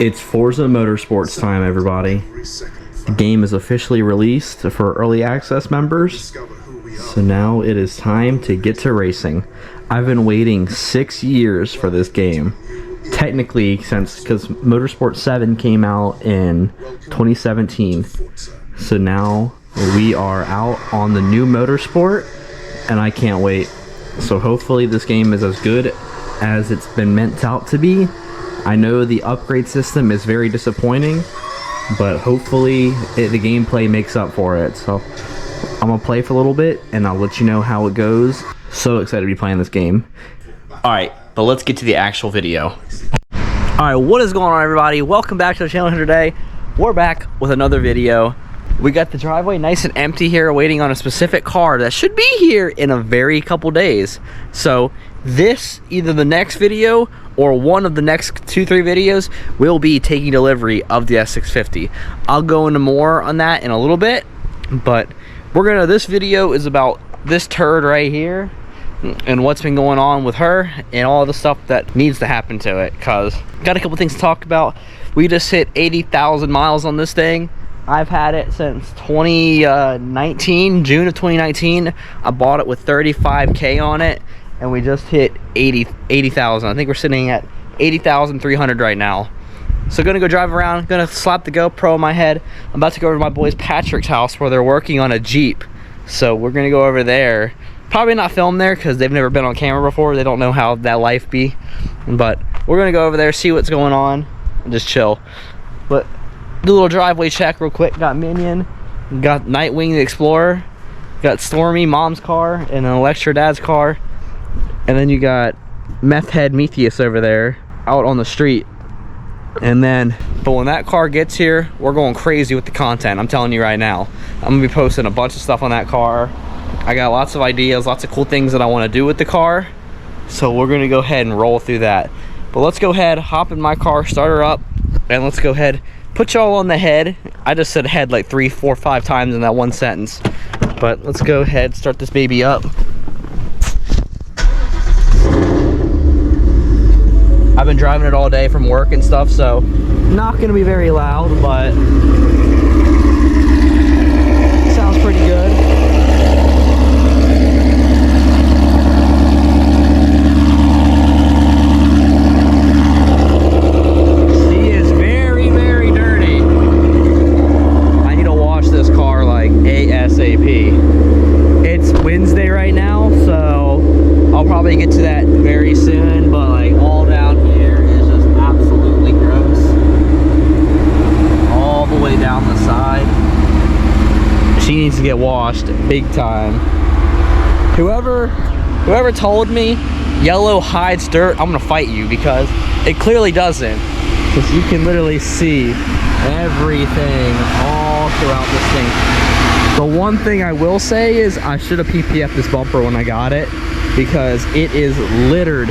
It's Forza Motorsports time, everybody. The game is officially released for early access members. So now it is time to get to racing. I've been waiting 6 years for this game. Technically, because Motorsport 7 came out in 2017. So now we are out on the new Motorsport, and I can't wait. So hopefully this game is as good as it's been meant out to be. I know the upgrade system is very disappointing, but hopefully the gameplay makes up for it. So I'm gonna play for a little bit and I'll let you know how it goes. So excited to be playing this game. Alright, but let's get to the actual video. Alright, what is going on, everybody? Welcome back to the channel here today. We're back with another video. We got the driveway nice and empty here, waiting on a specific car that should be here in a very couple days. So this, either the next video or one of the next 2-3 videos, will be taking delivery of the S650. I'll go into more on that in a little bit, but this video is about this turd right here and what's been going on with her and all the stuff that needs to happen to it, because got a couple things to talk about. We just hit 80,000 miles on this thing. I've had it since 2019, June of 2019. I bought it with 35K on it, and we just hit 80,000. I think we're sitting at 80,300 right now. So gonna go drive around, gonna slap the GoPro on my head. I'm about to go over to my boys Patrick's house where they're working on a Jeep. So we're gonna go over there. Probably not film there because they've never been on camera before. They don't know how that life be. But we're gonna go over there, see what's going on, and just chill. But do a little driveway check real quick. Got Minion, got Nightwing the Explorer, got Stormy, mom's car, and an Electra, dad's car. And then you got Meth Head Metheus over there out on the street. And then, but when that car gets here, we're going crazy with the content. I'm telling you right now. I'm gonna be posting a bunch of stuff on that car. I got lots of ideas, lots of cool things that I want to do with the car. So we're gonna go ahead and roll through that. But let's go ahead, hop in my car, start her up, and let's go ahead, put y'all on the head. I just said head like 3, 4, 5 times in that one sentence. But let's go ahead, start this baby up. I've been driving it all day from work and stuff, so not gonna be very loud, but sounds pretty good. She is very, very dirty. I need to wash this car like ASAP. It's Wednesday right now, so I'll probably get to that very soon, but like all down here is just absolutely gross. All the way down the side. She needs to get washed big time. Whoever told me yellow hides dirt, I'm gonna fight you, because it clearly doesn't. Because you can literally see everything all throughout this thing. The one thing I will say is I should have PPF'd this bumper when I got it, because it is littered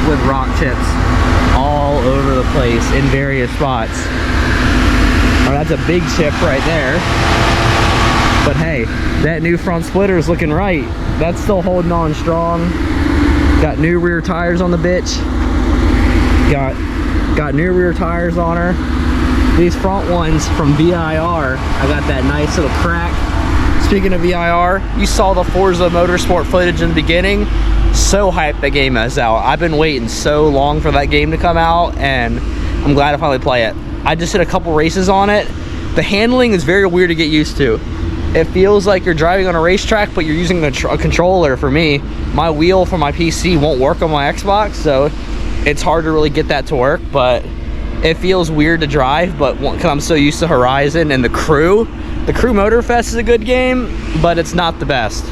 with rock chips all over the place in various spots. Oh, that's a big chip right there. But hey, that new front splitter is looking right. That's still holding on strong. Got new rear tires on the bitch. Got new rear tires on her. These front ones from VIR, I got that nice little crack. Speaking of VIR, you saw the Forza Motorsport footage in the beginning. So hyped that game is out. I've been waiting so long for that game to come out, and I'm glad to finally play it. I just did a couple races on it. The handling is very weird to get used to. It feels like you're driving on a racetrack, but you're using a controller. For me, my wheel for my PC won't work on my Xbox, so it's hard to really get that to work, but it feels weird to drive. But because I'm so used to Horizon and the Crew Motorfest is a good game, but it's not the best.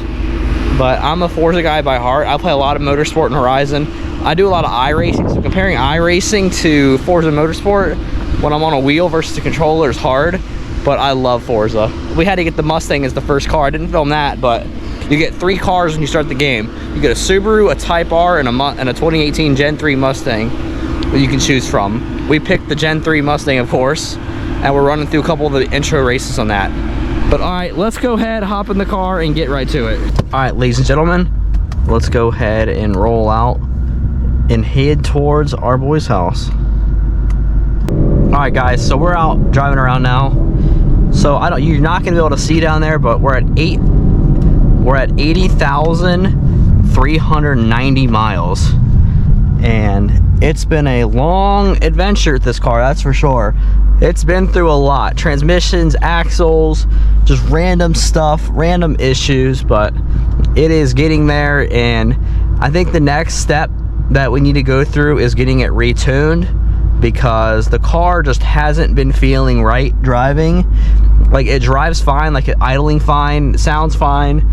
But I'm a Forza guy by heart. I play a lot of Motorsport and Horizon. I do a lot of iRacing, so comparing iRacing to Forza Motorsport when I'm on a wheel versus a controller is hard, but I love Forza. We had to get the Mustang as the first car. I didn't film that, but you get 3 cars when you start the game. You get a Subaru, a Type R, and a 2018 Gen 3 Mustang that you can choose from. We picked the Gen 3 Mustang, of course, and we're running through a couple of the intro races on that. But all right, let's go ahead, hop in the car, and get right to it. All right, ladies and gentlemen, let's go ahead and roll out and head towards our boy's house. Alright guys, so we're out driving around now. So you're not gonna be able to see down there, but we're at 80,390 miles. And it's been a long adventure with this car, that's for sure. It's been through a lot. Transmissions, axles, just random stuff, random issues, but it is getting there. And I think the next step that we need to go through is getting it retuned, because the car just hasn't been feeling right driving. Like, it drives fine, like it idling fine, sounds fine,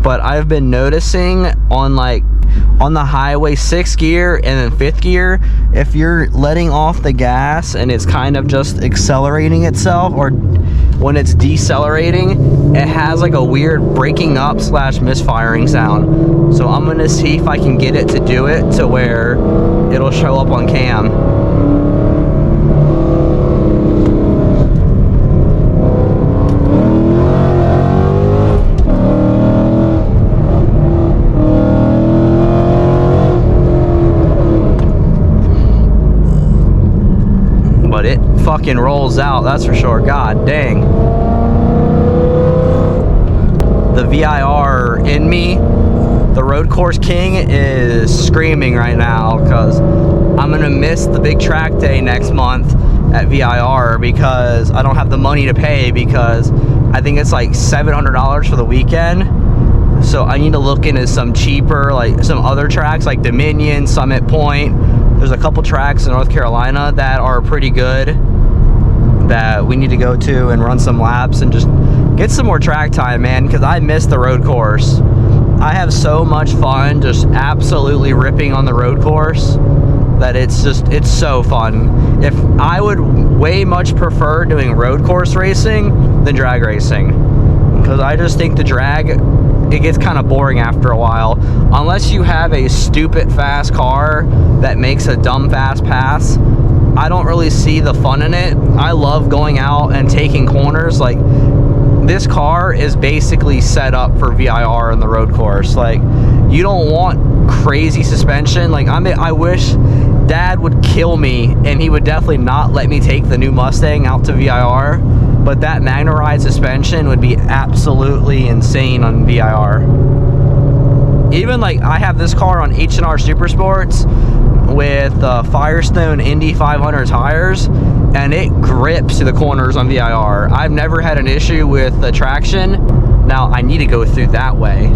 but I've been noticing on the highway 6th gear and then 5th gear, if you're letting off the gas and it's kind of just accelerating itself, or when it's decelerating, it has like a weird breaking up / misfiring sound. So I'm gonna see if I can get it to do it to where it'll show up on cam. It fucking rolls out, that's for sure. God dang. The VIR in me, the road course king, is screaming right now, because I'm gonna miss the big track day next month at VIR because I don't have the money to pay, because I think it's like $700 for the weekend. So I need to look into some cheaper, like some other tracks like Minion, Summit Point. There's a couple tracks in North Carolina that are pretty good that we need to go to and run some laps and just get some more track time, man, because I miss the road course. I have so much fun just absolutely ripping on the road course that it's so fun. If I would way much prefer doing road course racing than drag racing, because I just think the drag, it gets kind of boring after a while, unless you have a stupid fast car that makes a dumb fast pass. I don't really see the fun in it. I love going out and taking corners. Like, this car is basically set up for VIR in the road course. Like, you don't want crazy suspension. Like, I wish Dad would kill me and he would definitely not let me take the new Mustang out to VIR, but that MagnaRide suspension would be absolutely insane on VIR. Even like, I have this car on H&R Super Sports with Firestone Indy 500 tires, and it grips to the corners on VIR. I've never had an issue with the traction. Now I need to go through that way.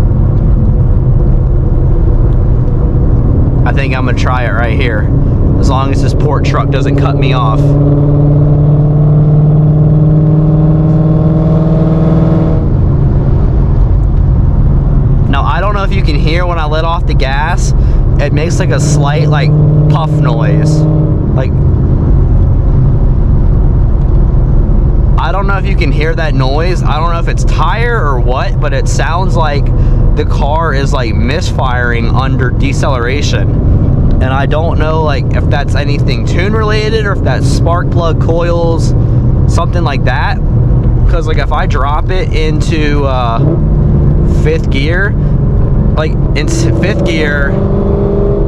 I think I'm gonna try it right here, as long as this poor truck doesn't cut me off. Now I don't know if you can hear when I let off the gas, it makes like a slight like puff noise. Like, I don't know if you can hear that noise. I don't know if it's tire or what, but it sounds like the car is like misfiring under deceleration. And I don't know like if that's anything tune related or if that's spark plug coils, something like that. Because like if I drop it into 5th gear, like in 5th gear,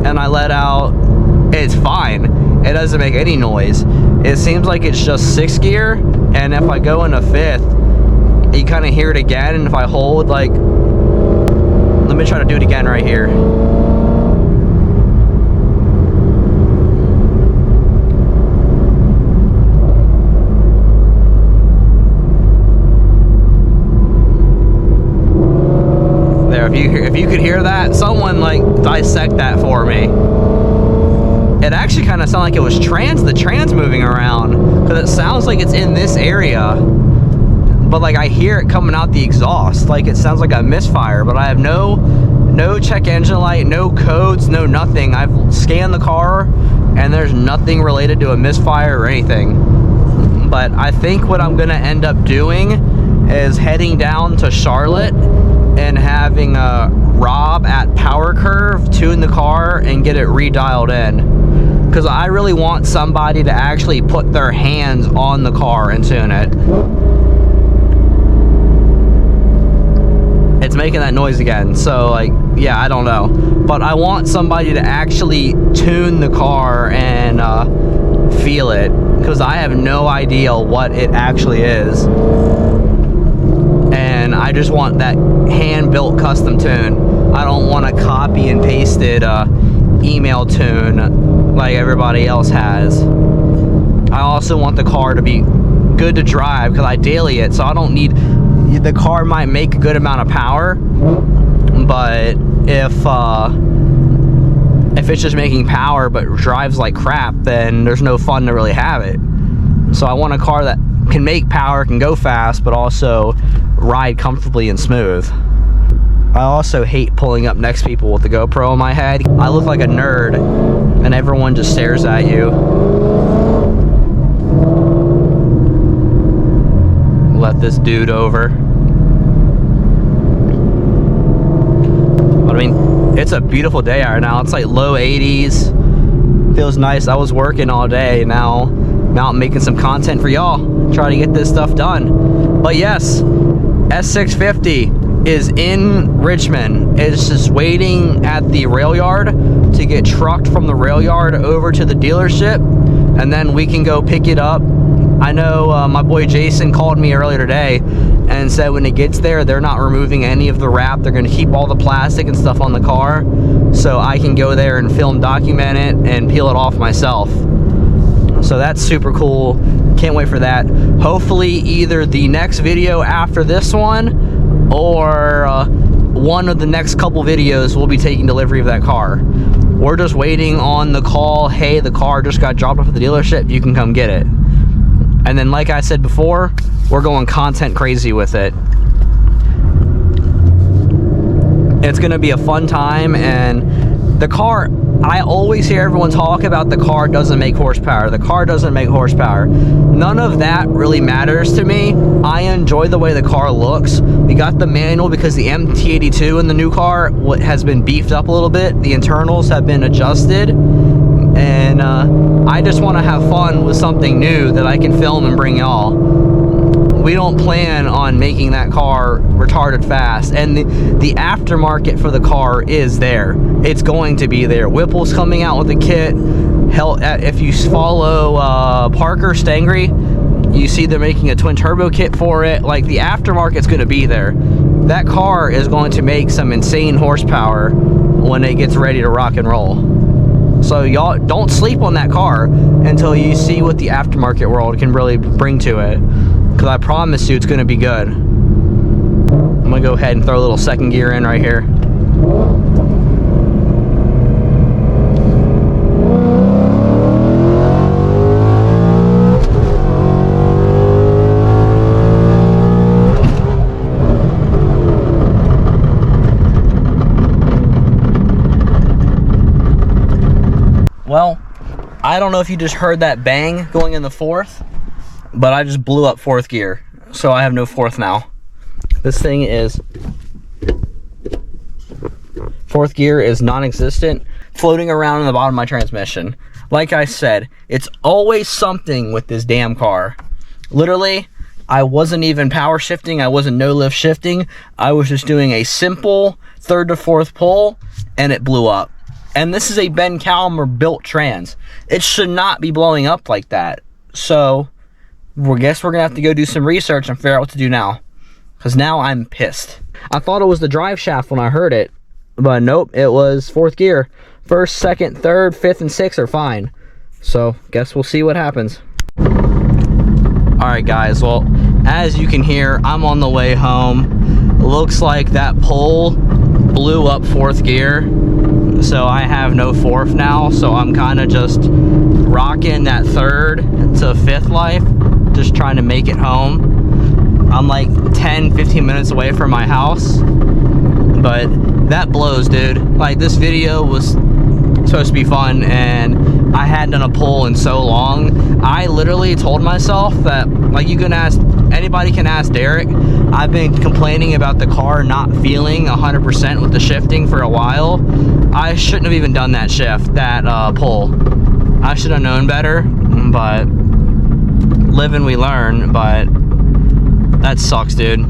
and I let out, it's fine. It doesn't make any noise. It seems like it's just 6th gear, and if I go into 5th, you kind of hear it again. And if I hold, like, let me try to do it again right here. There, if you could hear that, someone like dissect that for me. It actually kind of sounded like it was the trans moving around, because it sounds like it's in this area, but like I hear it coming out the exhaust, like it sounds like a misfire, but I have no check engine light, no codes, no nothing. I've scanned the car and there's nothing related to a misfire or anything. But I think what I'm gonna end up doing is heading down to Charlotte and having Rob at Power Curve tune the car and get it redialed in, because I really want somebody to actually put their hands on the car and tune it. It's making that noise again, so like, yeah, I don't know, but I want somebody to actually tune the car and feel it, because I have no idea what it actually is. And I just want that hand-built custom tune. I don't want a copy and pasted email tune like everybody else has. I also want the car to be good to drive because I daily it, so I don't need, the car might make a good amount of power, but if it's just making power but drives like crap, then there's no fun to really have it. So I want a car that can make power, can go fast, but also ride comfortably and smooth. I also hate pulling up next to people with the GoPro on my head. I look like a nerd and everyone just stares at you. Let this dude over. But I mean, it's a beautiful day out now. It's like low 80s. Feels nice. I was working all day. Now I'm making some content for y'all. Try to get this stuff done. But yes, S650 is in Richmond. It's just waiting at the rail yard to get trucked from the rail yard over to the dealership, and then we can go pick it up. I know my boy Jason called me earlier today and said when it gets there, they're not removing any of the wrap. They're going to keep all the plastic and stuff on the car, so I can go there and film, document it, and peel it off myself. So that's super cool. Can't wait for that. Hopefully either the next video after this one or one of the next couple videos we'll be taking delivery of that car. We're just waiting on the call, hey, the car just got dropped off at the dealership, you can come get it. And then like I said before, we're going content crazy with it. It's gonna be a fun time, and the car, I always hear everyone talk about the car doesn't make horsepower. The car doesn't make horsepower. None of that really matters to me. I enjoy the way the car looks. We got the manual because the MT82 in the new car has been beefed up a little bit. The internals have been adjusted. And I just want to have fun with something new that I can film and bring y'all. We don't plan on making that car retarded fast, and the aftermarket for the car is there. It's going to be there. Whipple's coming out with a kit. Hell, if you follow Parker Stangry, you see they're making a twin turbo kit for it. Like, the aftermarket's going to be there. That car is going to make some insane horsepower when it gets ready to rock and roll. So y'all don't sleep on that car until you see what the aftermarket world can really bring to it. Because I promise you it's going to be good. I'm going to go ahead and throw a little second gear in right here. Well, I don't know if you just heard that bang going in the fourth, but I just blew up fourth gear, so I have no fourth now. This thing is, fourth gear is non-existent, floating around in the bottom of my transmission. Like I said, it's always something with this damn car. Literally, I wasn't even power shifting, I wasn't no lift shifting, I was just doing a simple third to fourth pull, and it blew up. And this is a Ben Calmer built trans. It should not be blowing up like that. So, I guess we're going to have to go do some research and figure out what to do now. Because now I'm pissed. I thought it was the drive shaft when I heard it. But nope, it was fourth gear. First, second, third, fifth, and sixth are fine. So, guess we'll see what happens. Alright guys, well, as you can hear, I'm on the way home. Looks like that pole blew up fourth gear. So I have no fourth now, so I'm kind of just rocking that third to fifth life, just trying to make it home. I'm like 10-15 minutes away from my house, but that blows, dude. Like, this video was supposed to be fun, and I hadn't done a pull in so long. I literally told myself that, like, you can ask, anybody can ask Derek, I've been complaining about the car not feeling 100% with the shifting for a while. I shouldn't have even done that shift, that pull. I should have known better, but live and we learn. But that sucks, dude.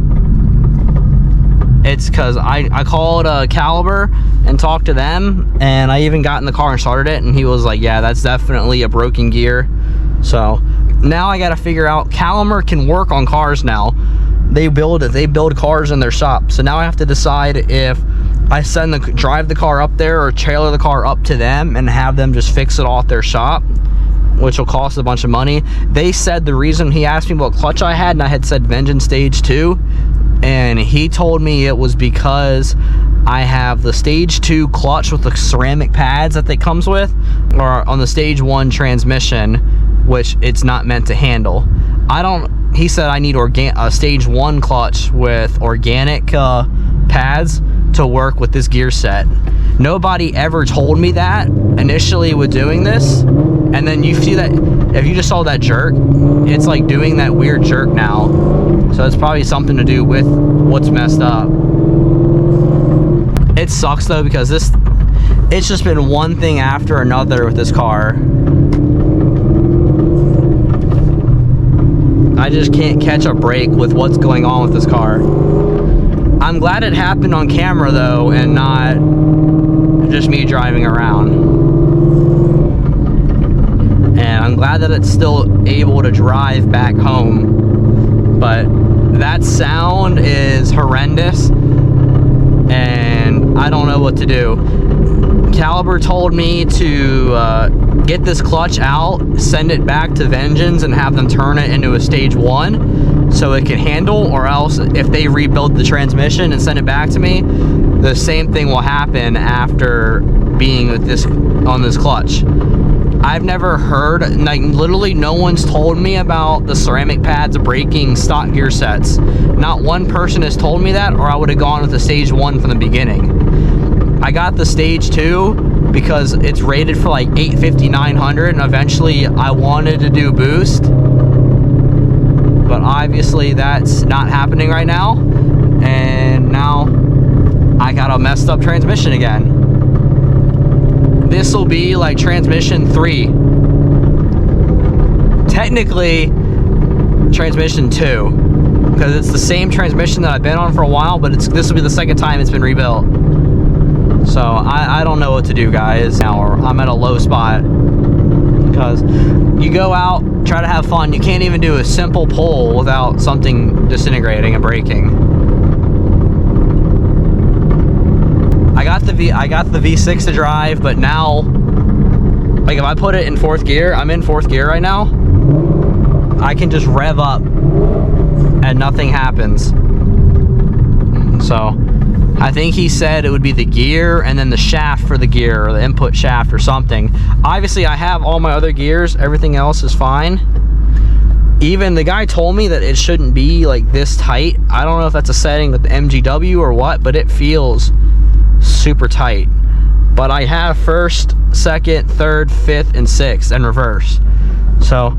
It's because I called Caliber and talked to them, and I even got in the car and started it, and he was like, yeah, that's definitely a broken gear. So now I gotta figure out, Calimer can work on cars now. They build cars in their shop. So now I have to decide if I drive the car up there or trailer the car up to them and have them just fix it off their shop, which will cost a bunch of money. They said the reason, he asked me what clutch I had, and I had said Vengeance Stage 2, and he told me it was because I have the Stage 2 clutch with the ceramic pads that it comes with, or on the Stage 1 transmission, which it's not meant to handle. He said I need a Stage 1 clutch with organic pads to work with this gear set. Nobody ever told me that initially with doing this, and then you see that, if you just saw that jerk, it's like doing that weird jerk now. So it's probably something to do with what's messed up. It sucks though, because it's just been one thing after another with this car. I just can't catch a break with what's going on with this car. I'm glad it happened on camera though, and not just me driving around. And I'm glad that it's still able to drive back home. But that sound is horrendous, and I don't know what to do. Caliber told me to get this clutch out, send it back to Vengeance, and have them turn it into a Stage 1 so it can handle, or else if they rebuild the transmission and send it back to me, the same thing will happen after being with this on this clutch. I've never heard, like literally no one's told me about the ceramic pads breaking stock gear sets. Not one person has told me that, or I would have gone with the Stage 1 from the beginning. I got the Stage 2 because it's rated for like 850, 900, and eventually I wanted to do boost. But obviously that's not happening right now, and now I got a messed up transmission again. This will be like transmission 3. Technically, transmission 2, because it's the same transmission that I've been on for a while, but this will be the second time it's been rebuilt. So I don't know what to do, guys. Now I'm at a low spot, because you go out, try to have fun, you can't even do a simple pull without something disintegrating and breaking. I got the V6 to drive, but now, like if I put it in 4th gear, I'm in 4th gear right now, I can just rev up and nothing happens. So I think he said it would be the gear and then the shaft for the gear, or the input shaft or something. Obviously I have all my other gears, everything else is fine. Even the guy told me that it shouldn't be like this tight. I don't know if that's a setting with the MGW or what, but it feels super tight. But I have 1st, 2nd, 3rd, 5th, and 6th in reverse. So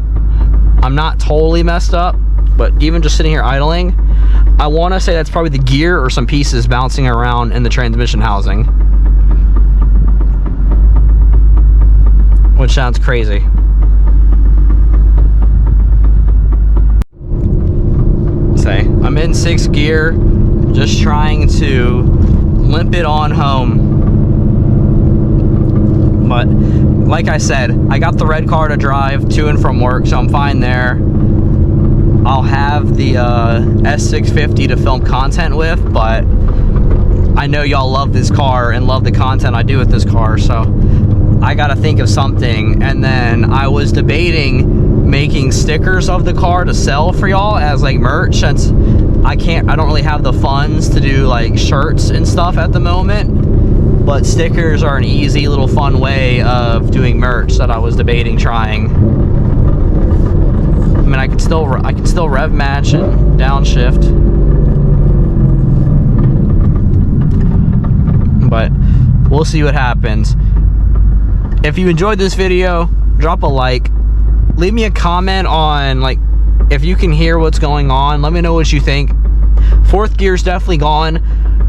I'm not totally messed up, but even just sitting here idling, I want to say that's probably the gear or some pieces bouncing around in the transmission housing, which sounds crazy. Say, I'm in 6th gear, just trying to limp it on home. But like I said, I got the red car to drive to and from work, so I'm fine there. I'll have the S650 to film content with, but I know y'all love this car and love the content I do with this car, so I gotta think of something. And then I was debating making stickers of the car to sell for y'all as like merch, since I don't really have the funds to do like shirts and stuff at the moment. But stickers are an easy little fun way of doing merch that I was debating trying. I mean, I can still rev match and downshift, but we'll see what happens. If you enjoyed this video, drop a like, leave me a comment on like if you can hear what's going on. Let me know what you think. 4th gear's definitely gone.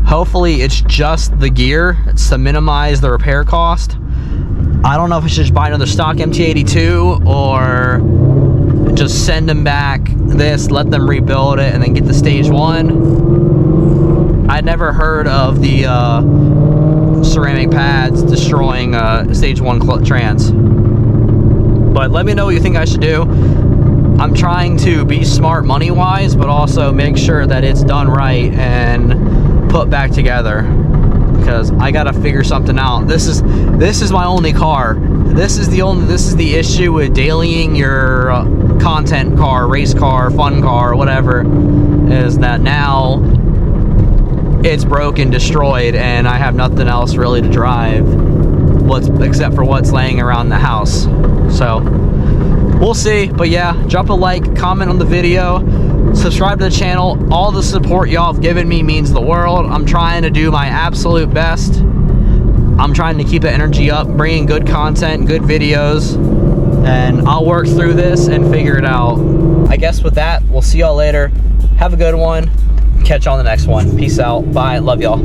Hopefully it's just the gear. It's to minimize the repair cost. I don't know if I should just buy another stock MT82 or just send them back this, let them rebuild it, and then get the Stage 1. I'd never heard of the ceramic pads destroying Stage 1 trans. But let me know what you think I should do. I'm trying to be smart money-wise, but also make sure that it's done right and put back together, because I gotta figure something out. This is my only car. This is the issue with dailying your content car, race car, fun car, whatever, is that now it's broken, destroyed, and I have nothing else really to drive except for what's laying around the house. So we'll see. But yeah, drop a like, comment on the video, subscribe to the channel. All the support y'all have given me means the world. I'm trying to do my absolute best. I'm trying to keep the energy up, bringing good content, good videos, and I'll work through this and figure it out. I guess with that, we'll see y'all later. Have a good one. Catch you on the next one. Peace out. Bye. Love y'all.